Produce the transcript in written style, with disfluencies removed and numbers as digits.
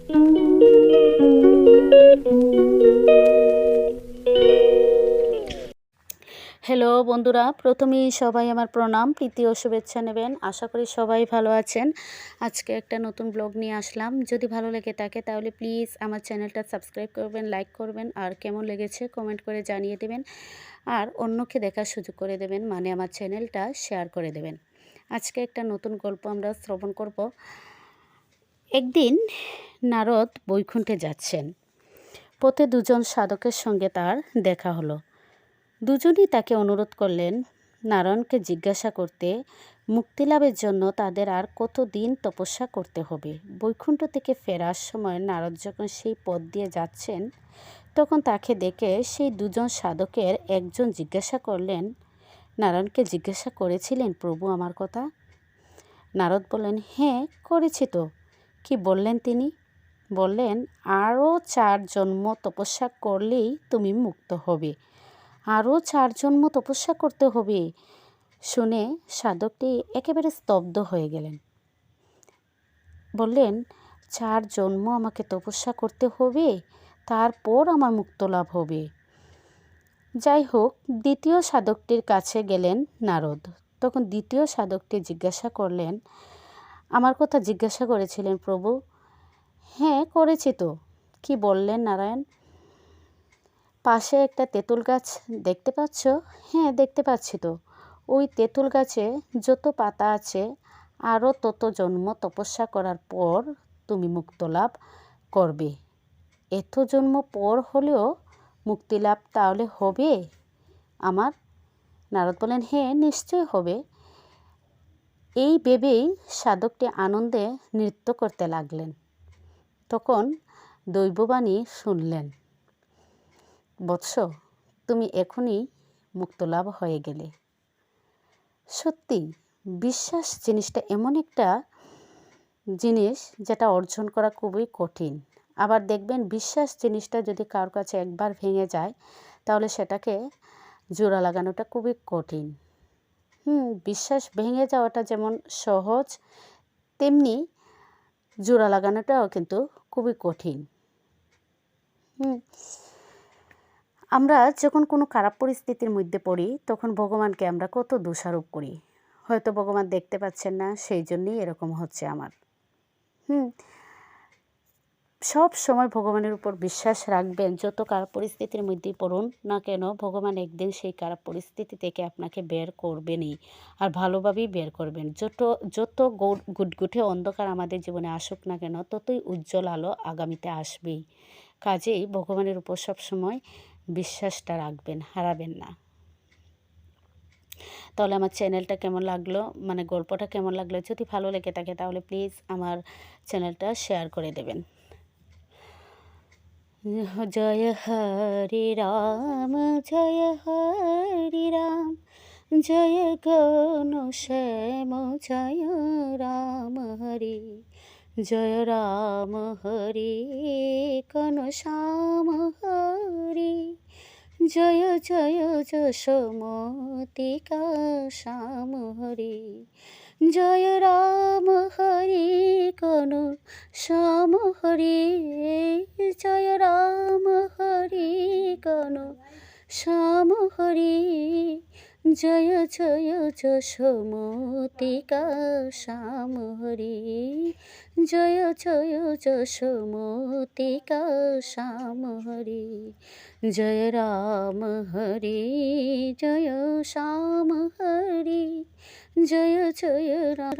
Hello বন্ধুরা, প্রথমেই সবাই আমার প্রণাম, প্রীতি ও শুভেচ্ছা নেবেন। আশা করি সবাই ভালো আছেন। আজকে একটা নতুন ব্লগ নিয়ে আসলাম। যদি ভালো লেগে থাকে তাহলে প্লিজ আমার চ্যানেলটা সাবস্ক্রাইব করবেন, লাইক করবেন, আর কেমন লেগেছে কমেন্ট করে জানিয়ে দেবেন। আর অন্যকে দেখার সুযোগ করে দেবেন, মানে আমার চ্যানেলটা শেয়ার করে দেবেন। আজকে একটা নতুন গল্প আমরা শ্রবণ করব। একদিন নারদ বৈকুণ্ঠে যাচ্ছেন। পথে দুজন সাধকের সঙ্গে তার দেখা হলো। দুজনই তাকে অনুরোধ করলেন নারায়ণকে জিজ্ঞাসা করতে মুক্তিলাভের জন্য তাদের আর কতদিন তপস্যা করতে হবে। বৈকুণ্ঠ থেকে ফেরার সময় নারদ যখন সেই পথ দিয়ে যাচ্ছেন, তখন তাকে দেখে সেই দুজন সাধকের একজন জিজ্ঞাসা করলেন, নারায়ণকে জিজ্ঞাসা করেছিলেন প্রভু আমার কথা? নারদ বললেন, হ্যাঁ করেছি তো। কি বললেন তিনি? বললেন, আরও 4 জন্ম তপস্যা করলেই তুমি মুক্ত হবে। আরও 4 জন্ম তপস্যা করতে হবে। শুনে সাধকটি একেবারে স্তব্ধ হয়ে গেলেন। বললেন, 4 জন্ম আমাকে তপস্যা করতে হবে, তারপর আমার মুক্ত লাভ হবে। যাই হোক, দ্বিতীয় সাধকটির কাছে গেলেন নারদ। তখন দ্বিতীয় সাধকটি জিজ্ঞাসা করলেন, আমার কথা জিজ্ঞাসা করেছিলেন প্রভু? হ্যাঁ করেছি তো। কি বললেন নারায়ণ? পাশে একটা তেঁতুল গাছ দেখতে পাচ্ছ? হ্যাঁ দেখতে পাচ্ছি তো। ওই তেঁতুল গাছে যত পাতা আছে, আরও তত জন্ম তপস্যা করার পর তুমি মুক্ত লাভ করবে। এত জন্ম পর হলেও মুক্তি লাভ তাহলে হবে আমার? নারদ বলেন, হ্যাঁ নিশ্চয় হবে। এই ভেবেই সাধকটি আনন্দে নৃত্য করতে লাগলেন। তখন দৈববাণী শুনলেন, বৎস, তুমি এখনই মুক্তলাভ হয়ে গেলে। সত্যি বিশ্বাস জিনিসটা এমন একটা জিনিস যেটা অর্জন করা খুবই কঠিন। আবার দেখবেন বিশ্বাস জিনিসটা যদি কারোর কাছে একবার ভেঙে যায়, তাহলে সেটাকে জোড়া লাগানোটা খুবই কঠিন। বিশ্বাস ভেঙে যাওয়াটা যেমন সহজ, তেমনি জোড়া লাগানোটাও কিন্তু খুবই কঠিন। আমরা যখন কোনো খারাপ পরিস্থিতির মধ্যে পড়ি, তখন ভগবানকে আমরা কত দোষারোপ করি। হয়তো ভগবান দেখতে পাচ্ছেন না, সেই জন্যই এরকম হচ্ছে আমার। সব সময় ভগবানের উপর বিশ্বাস রাখবেন। যত খারাপ পরিস্থিতির মধ্যে পড়ুন না কেন, ভগবান একদিন সেই খারাপ পরিস্থিতি থেকে আপনাকে বের করবেনই, আর ভালোভাবেই বের করবেন। যত গুটগুটে অন্ধকার আমাদের জীবনে আসুক না কেন, ততই উজ্জ্বল আলো আগামীতে আসবেই। কাজেই ভগবানের উপর সবসময় বিশ্বাসটা রাখবেন, হারাবেন না। তাহলে আমার চ্যানেলটা কেমন লাগলো, মানে গল্পটা কেমন লাগলো, যদি ভালো লেগে থাকে তাহলে প্লিজ আমার চ্যানেলটা শেয়ার করে দেবেন। জয় হরি রাম, জয় হরি রাম, জয় গণ শ্যাম, জয় রাম হরি, জয় রাম হরি গণ শ্যাম হরি, জয় জয় যশোমতিকা শ্যাম হরি, জয় রাম হরি গণ শ্যাম হরি, জয় রাম হরি গণ শ্যাম হরি, জয় জয় যশোমতিকা শ্যাম হরি, জয় জয় যশোমতিকা শ্যাম হরি, জয় রাম হরি, জয় শ্যাম হরি, জয় জয় রাম।